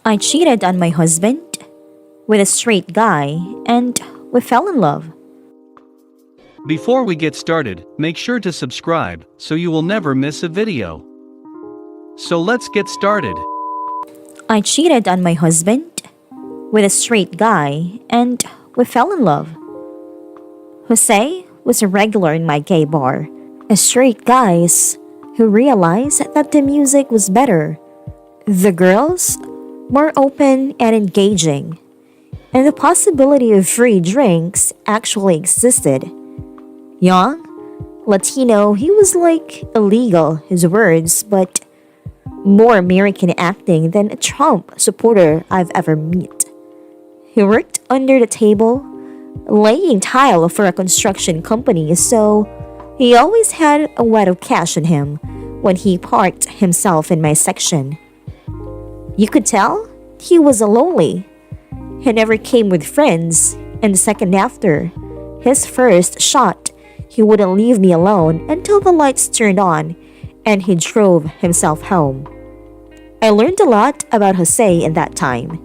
I cheated on my husband with a straight guy and we fell in love. Before we get started, make sure to subscribe so you will never miss a video. So let's get started. I cheated on my husband with a straight guy and we fell in love. Jose was a regular in my gay bar, a straight guys who realized that the music was better, the girls more open and engaging, and the possibility of free drinks actually existed. Young, Latino, he was like illegal, his words, but more American acting than a Trump supporter I've ever met. He worked under the table, laying tile for a construction company, so he always had a wad of cash on him when he parked himself in my section. You could tell he was lonely. He never came with friends, and the second after his first shot, he wouldn't leave me alone until the lights turned on and he drove himself home. I learned a lot about Jose in that time.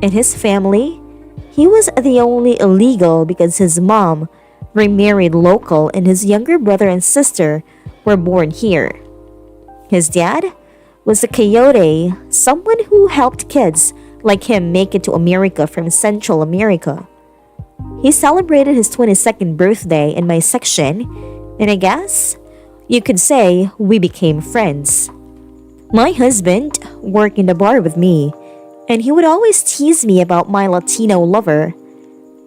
In his family, he was the only illegal because his mom remarried local and his younger brother and sister were born here. His dad was a coyote, someone who helped kids like him make it to America from Central America. He celebrated his 22nd birthday in my section, and I guess you could say we became friends. My husband worked in the bar with me, and he would always tease me about my Latino lover.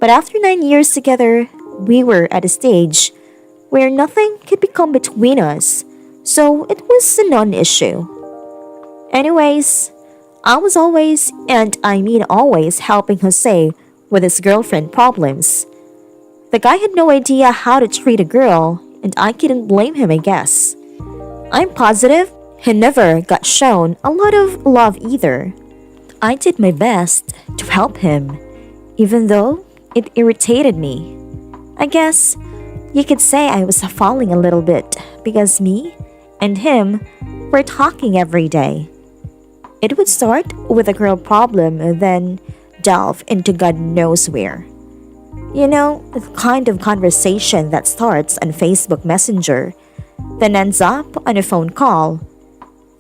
But after 9 years together, we were at a stage where nothing could become between us, so it was a non-issue. Anyways, I was always, and I mean always, helping Jose with his girlfriend problems. The guy had no idea how to treat a girl, and I couldn't blame him, I guess. I'm positive he never got shown a lot of love either. I did my best to help him, even though it irritated me. I guess you could say I was falling a little bit because me and him were talking every day. It would start with a girl problem, then delve into God knows where. You know, the kind of conversation that starts on Facebook Messenger, then ends up on a phone call,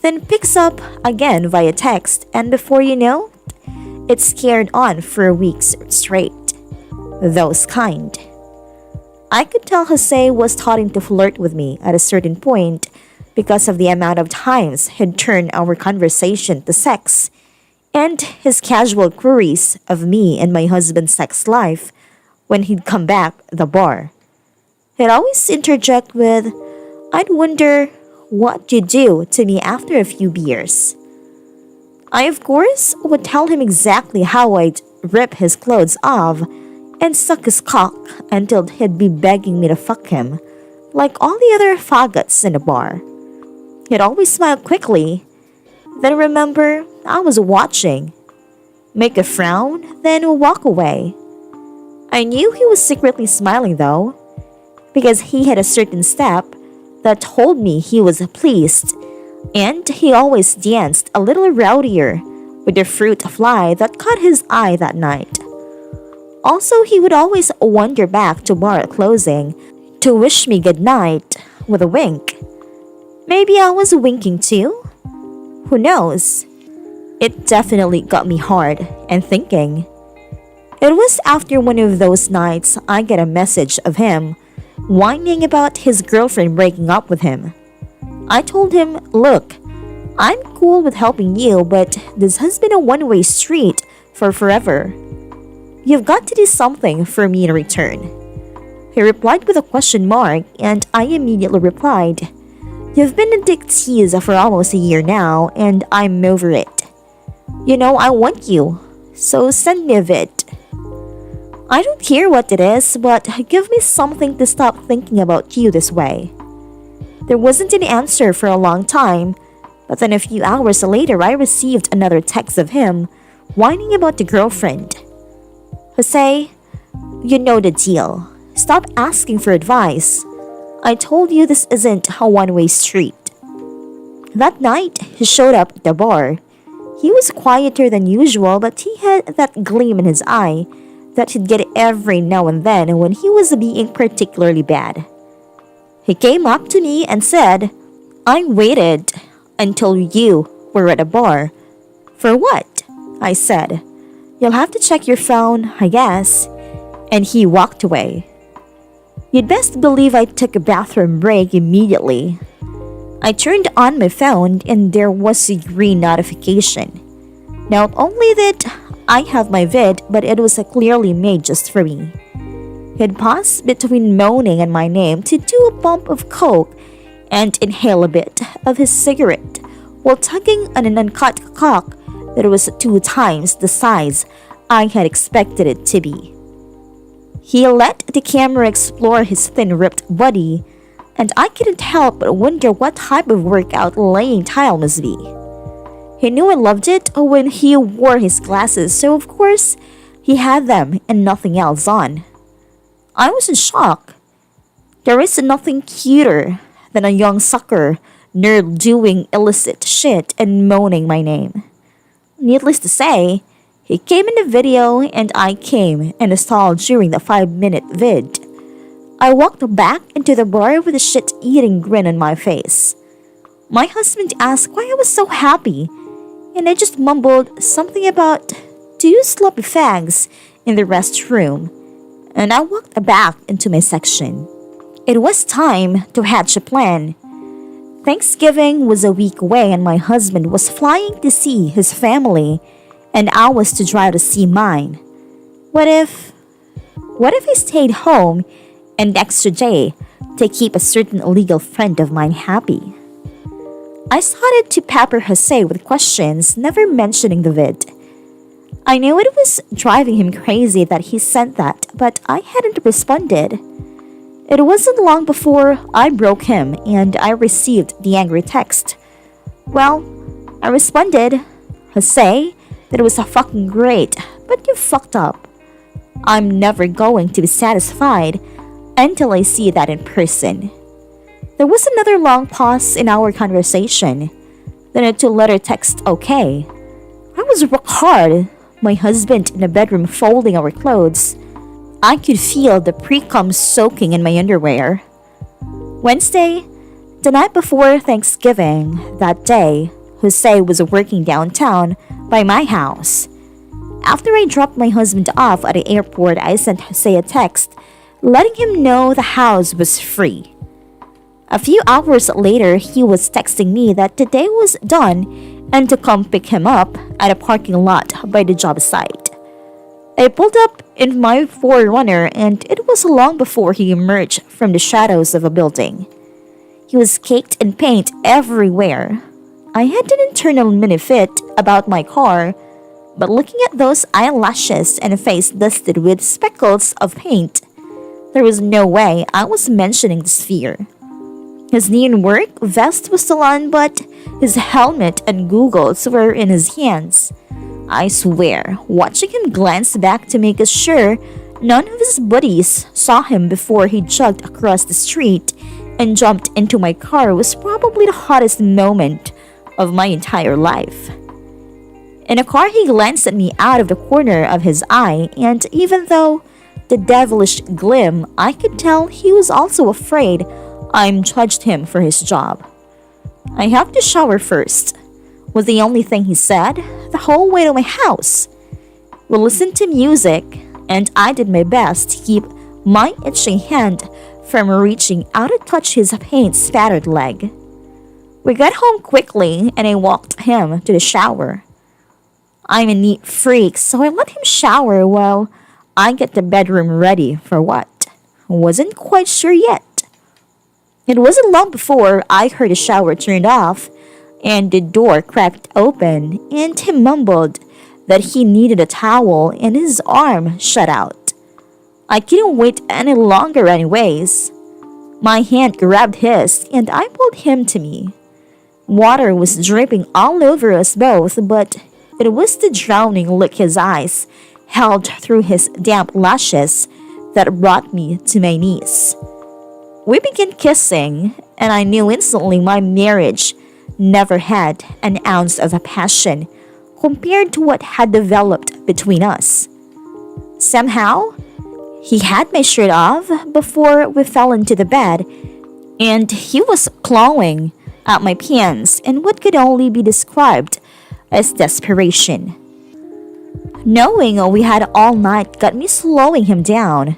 then picks up again via text, and before you know, it's carried on for weeks straight. Those kind. I could tell Jose was starting to flirt with me at a certain point because of the amount of times he'd turned our conversation to sex and his casual queries of me and my husband's sex life when he'd come back the bar. He'd always interject with, "I'd wonder what you'd do to me after a few beers." I, of course, would tell him exactly how I'd rip his clothes off and suck his cock until he'd be begging me to fuck him, like all the other faggots in the bar. He'd always smile quickly, then remember I was watching, make a frown, then walk away. I knew he was secretly smiling though, because he had a certain step that told me he was pleased, and he always danced a little rowdier with the fruit fly that caught his eye that night. Also, he would always wander back to bar at closing to wish me good night with a wink. Maybe I was winking too? Who knows? It definitely got me hard and thinking. It was after one of those nights I get a message of him whining about his girlfriend breaking up with him. I told him, "Look, I'm cool with helping you, but this has been a one-way street for forever. You've got to do something for me in return." He replied with a question mark, and I immediately replied, "You've been a dick tease for almost a year now, and I'm over it. You know I want you, so send me a vid. I don't care what it is, but give me something to stop thinking about you this way." There wasn't an answer for a long time, but then a few hours later I received another text of him whining about the girlfriend. "Jose, you know the deal. Stop asking for advice. I told you this isn't a one-way street." That night, he showed up at the bar. He was quieter than usual, but he had that gleam in his eye that he'd get every now and then when he was being particularly bad. He came up to me and said, "I waited until you were at a bar." "For what?" I said. "You'll have to check your phone, I guess." And he walked away. You'd best believe I took a bathroom break immediately. I turned on my phone and there was a green notification. Not only that I have my vid, but it was clearly made just for me. He'd paused between moaning and my name to do a bump of coke and inhale a bit of his cigarette while tugging on an uncut cock that was 2 times the size I had expected it to be. He let the camera explore his thin ripped body, and I couldn't help but wonder what type of workout laying tile must be. He knew I loved it when he wore his glasses, so of course he had them and nothing else on. I was in shock. There is nothing cuter than a young sucker nerd doing illicit shit and moaning my name. Needless to say, he came in the video and I came and installed during the 5-minute vid. I walked back into the bar with a shit-eating grin on my face. My husband asked why I was so happy, and I just mumbled something about 2 sloppy fags in the restroom, and I walked back into my section. It was time to hatch a plan. Thanksgiving was a week away and my husband was flying to see his family, and I was to drive to see mine. What if I stayed home an extra day to keep a certain illegal friend of mine happy? I started to pepper Jose with questions, never mentioning the vid. I knew it was driving him crazy that he sent that, but I hadn't responded. It wasn't long before I broke him and I received the angry text. Well, I responded, "Jose, that it was fucking great, but you fucked up. I'm never going to be satisfied until I see that in person." There was another long pause in our conversation, then a 2-letter text, "Okay." I was rock hard, my husband in the bedroom folding our clothes. I could feel the pre-cum soaking in my underwear. Wednesday, the night before Thanksgiving, that day, Jose was working downtown by my house. After I dropped my husband off at the airport, I sent Jose a text letting him know the house was free. A few hours later, he was texting me that the day was done and to come pick him up at a parking lot by the job site. I pulled up in my 4Runner and it was long before he emerged from the shadows of a building. He was caked in paint everywhere. I had an internal mini-fit about my car, but looking at those eyelashes and a face dusted with speckles of paint, there was no way I was mentioning this fear. His neon work vest was still on, but his helmet and goggles were in his hands. I swear, watching him glance back to make sure none of his buddies saw him before he jogged across the street and jumped into my car was probably the hottest moment of my entire life. In a car, he glanced at me out of the corner of his eye, and even though the devilish gleam, I could tell he was also afraid I judged him for his job. "I have to shower first," was the only thing he said the whole way to my house. We listened to music, and I did my best to keep my itching hand from reaching out to touch his paint-spattered leg. We got home quickly, and I walked him to the shower. I'm a neat freak, so I let him shower while I get the bedroom ready for what? Wasn't quite sure yet. It wasn't long before I heard the shower turned off and the door cracked open, and he mumbled that he needed a towel and his arm shut out. I couldn't wait any longer anyways. My hand grabbed his and I pulled him to me. Water was dripping all over us both, but it was the drowning look his eyes held through his damp lashes that brought me to my knees. We began kissing, and I knew instantly my marriage never had an ounce of passion compared to what had developed between us. Somehow, he had my shirt off before we fell into the bed, and he was clawing at my pants in what could only be described as desperation. Knowing we had all night got me slowing him down.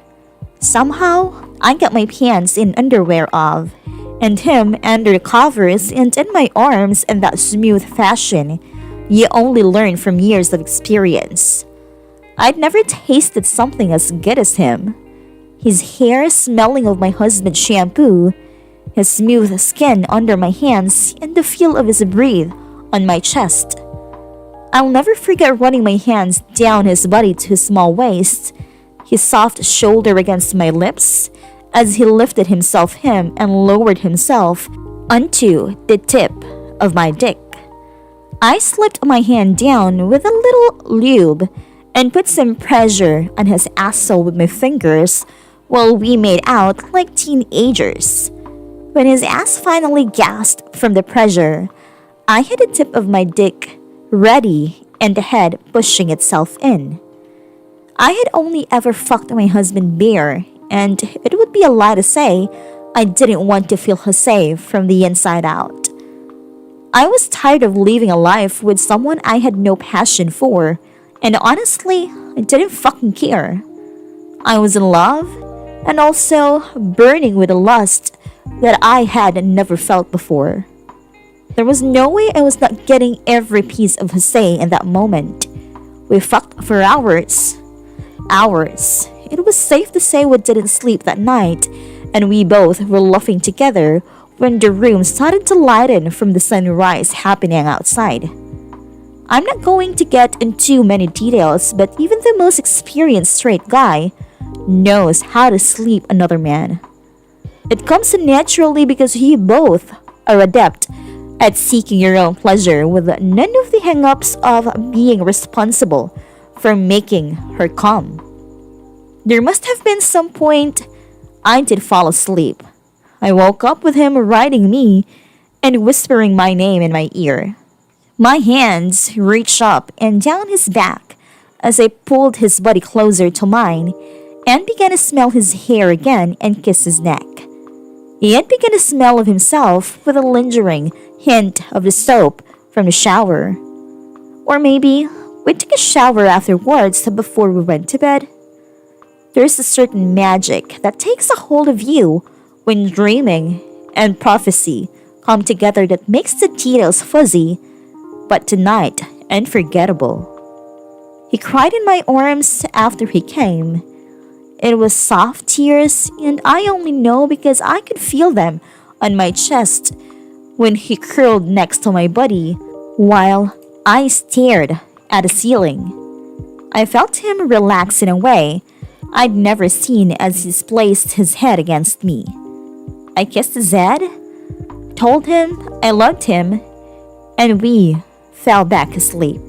Somehow, I got my pants in underwear off, and him under the covers and in my arms in that smooth fashion you only learn from years of experience. I'd never tasted something as good as him. His hair smelling of my husband's shampoo, his smooth skin under my hands, and the feel of his breath on my chest. I'll never forget running my hands down his body to his small waist, his soft shoulder against my lips, as he lifted him and lowered himself onto the tip of my dick. I slipped my hand down with a little lube and put some pressure on his asshole with my fingers while we made out like teenagers. When his ass finally gasped from the pressure, I had the tip of my dick ready and the head pushing itself in. I had only ever fucked my husband bare, and it would be a lie to say I didn't want to feel Jose from the inside out. I was tired of living a life with someone I had no passion for, and honestly, I didn't fucking care. I was in love, and also burning with a lust that I had never felt before. There was no way I was not getting every piece of Jose in that moment. We fucked for hours. Hours. It was safe to say we didn't sleep that night, and we both were laughing together when the room started to lighten from the sunrise happening outside. I'm not going to get into many details, but even the most experienced straight guy knows how to sleep another man. It comes naturally because you both are adept at seeking your own pleasure with none of the hang-ups of being responsible for making her come. There must have been some point I did fall asleep. I woke up with him riding me and whispering my name in my ear. My hands reached up and down his back as I pulled his body closer to mine and began to smell his hair again and kiss his neck. He had begun to smell of himself with a lingering hint of the soap from the shower. Or maybe we took a shower afterwards before we went to bed. There's a certain magic that takes a hold of you when dreaming and prophecy come together that makes the details fuzzy, but tonight unforgettable. He cried in my arms after he came. It was soft tears, and I only know because I could feel them on my chest when he curled next to my body while I stared at the ceiling. I felt him relax in a way I'd never seen as he placed his head against me. I kissed his head, told him I loved him, and we fell back asleep.